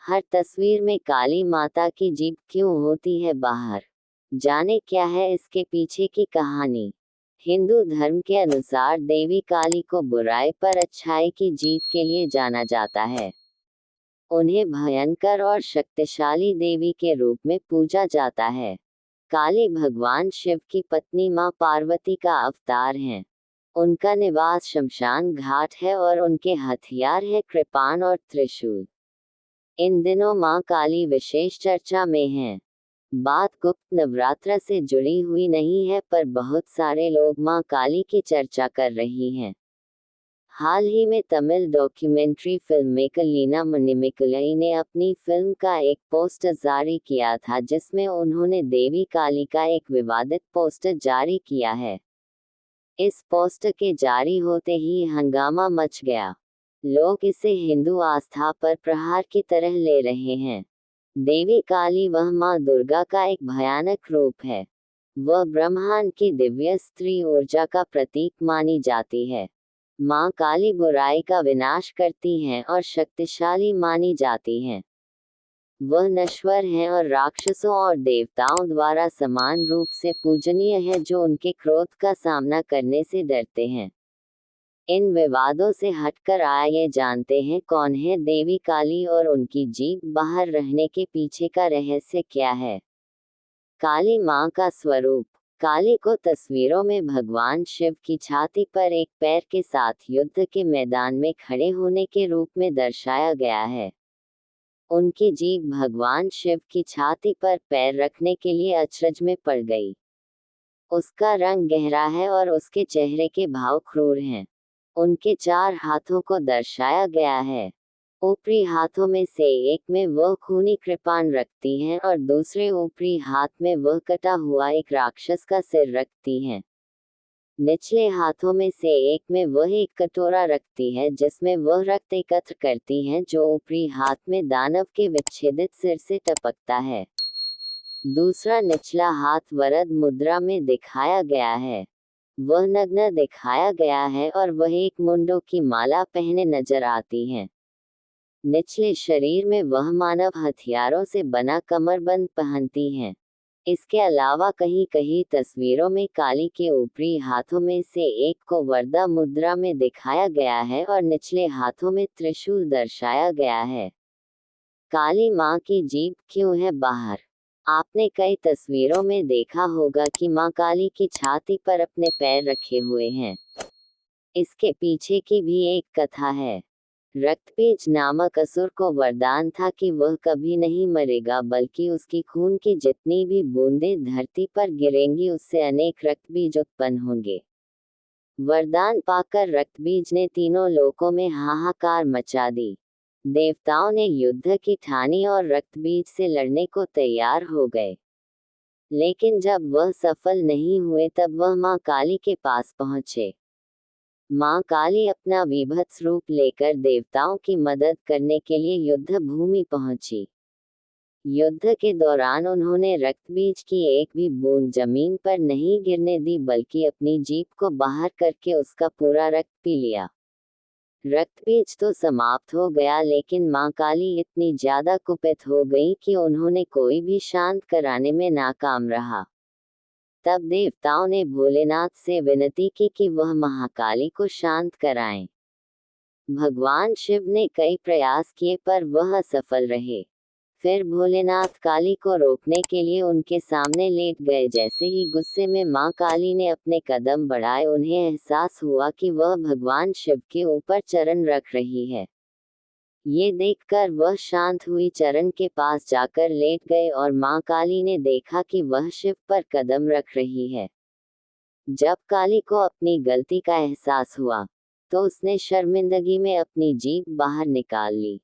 हर तस्वीर में काली माता की जीभ क्यों होती है बाहर? जाने क्या है इसके पीछे की कहानी। हिंदू धर्म के अनुसार देवी काली को बुराई पर अच्छाई की जीत के लिए जाना जाता है। उन्हें भयंकर और शक्तिशाली देवी के रूप में पूजा जाता है। काली भगवान शिव की पत्नी मां पार्वती का अवतार हैं। उनका निवास शमशान घाट है और उनके हथियार है कृपाण और त्रिशूल। इन दिनों मां काली विशेष चर्चा में हैं। बात गुप्त नवरात्र से जुड़ी हुई नहीं है, पर बहुत सारे लोग मां काली की चर्चा कर रही हैं। हाल ही में Tamil documentary film maker Leena Manimekalai ने अपनी फिल्म का एक पोस्टर जारी किया था, जिसमें उन्होंने देवी काली का एक विवादित पोस्टर जारी किया है। इस पोस्टर के जारी होते ही हंगामा मच गया। लोग इसे हिंदू आस्था पर प्रहार की तरह ले रहे हैं। देवी काली वह मां दुर्गा का एक भयानक रूप है। वह ब्रह्मांड की दिव्य स्त्री ऊर्जा का प्रतीक मानी जाती है। मां काली बुराई का विनाश करती हैं और शक्तिशाली मानी जाती हैं। वह नश्वर हैं और राक्षसों और देवताओं द्वारा समान रूप से पूजनीय है, जो उनके क्रोध का सामना करने से डरते हैं। इन विवादों से हटकर आइए जानते हैं कौन है देवी काली और उनकी जीभ बाहर रहने के पीछे का रहस्य क्या है। काली मां का स्वरूप। काली को तस्वीरों में भगवान शिव की छाती पर एक पैर के साथ युद्ध के मैदान में खड़े होने के रूप में दर्शाया गया है। उनकी जीभ भगवान शिव की छाती पर पैर रखने के लिए अचरज में पड़ गई। उसका रंग गहरा है और उसके चेहरे के भाव क्रूर हैं। उनके 4 हाथों को दर्शाया गया है। ऊपरी हाथों में से एक में वह खूनी कृपाण रखती हैं और दूसरे ऊपरी हाथ में वह कटा हुआ एक राक्षस का सिर रखती हैं। निचले हाथों में से एक में वह एक कटोरा रखती है, जिसमें वह रक्त एकत्र करती हैं, जो ऊपरी हाथ में दानव के विच्छेदित सिर से टपकता है। दूसरा निचला हाथ वरद मुद्रा में दिखाया गया है। वह नग्न दिखाया गया है और वह एक मुंडों की माला पहने नजर आती हैं। निचले शरीर में वह मानव हथियारों से बना कमरबंद पहनती हैं। इसके अलावा कहीं कहीं तस्वीरों में काली के ऊपरी हाथों में से एक को वरदा मुद्रा में दिखाया गया है और निचले हाथों में त्रिशूल दर्शाया गया है। काली मां की जीभ क्यों है बाहर? आपने कई तस्वीरों में देखा होगा कि मां काली की छाती पर अपने पैर रखे हुए हैं। इसके पीछे की भी एक कथा है। रक्तबीज नामक असुर को वरदान था कि वह कभी नहीं मरेगा, बल्कि उसकी खून की जितनी भी बूंदें धरती पर गिरेंगी, उससे अनेक रक्तबीज उत्पन्न होंगे। वरदान पाकर रक्तबीज ने तीनों लोकों में हाहाकार मचा दी। देवताओं ने युद्ध की ठानी और रक्तबीज से लड़ने को तैयार हो गए। लेकिन जब वह सफल नहीं हुए, तब वह मां काली के पास पहुंचे। मां काली अपना विभत्स रूप लेकर देवताओं की मदद करने के लिए युद्ध भूमि पहुंची। युद्ध के दौरान उन्होंने रक्तबीज की एक भी बूंद जमीन पर नहीं गिरने दी, बल्कि अपनी जीभ को बाहर करके उसका पूरा रक्त पी लिया। रक्तबीज तो समाप्त हो गया, लेकिन मां काली इतनी ज्यादा कुपित हो गई कि उन्होंने कोई भी शांत कराने में नाकाम रहा। तब देवताओं ने भोलेनाथ से विनती की कि वह महाकाली को शांत कराएं। भगवान शिव ने कई प्रयास किए, पर वह असफल रहे। फिर भोलेनाथ काली को रोकने के लिए उनके सामने लेट गए। जैसे ही गुस्से में मां काली ने अपने कदम बढ़ाए, उन्हें एहसास हुआ कि वह भगवान शिव के ऊपर चरण रख रही है। ये देखकर वह शांत हुई, चरण के पास जाकर लेट गए और मां काली ने देखा कि वह शिव पर कदम रख रही है। जब काली को अपनी गलती का एहसास हुआ, तो उसने शर्मिंदगी में अपनी जीभ बाहर निकाल ली।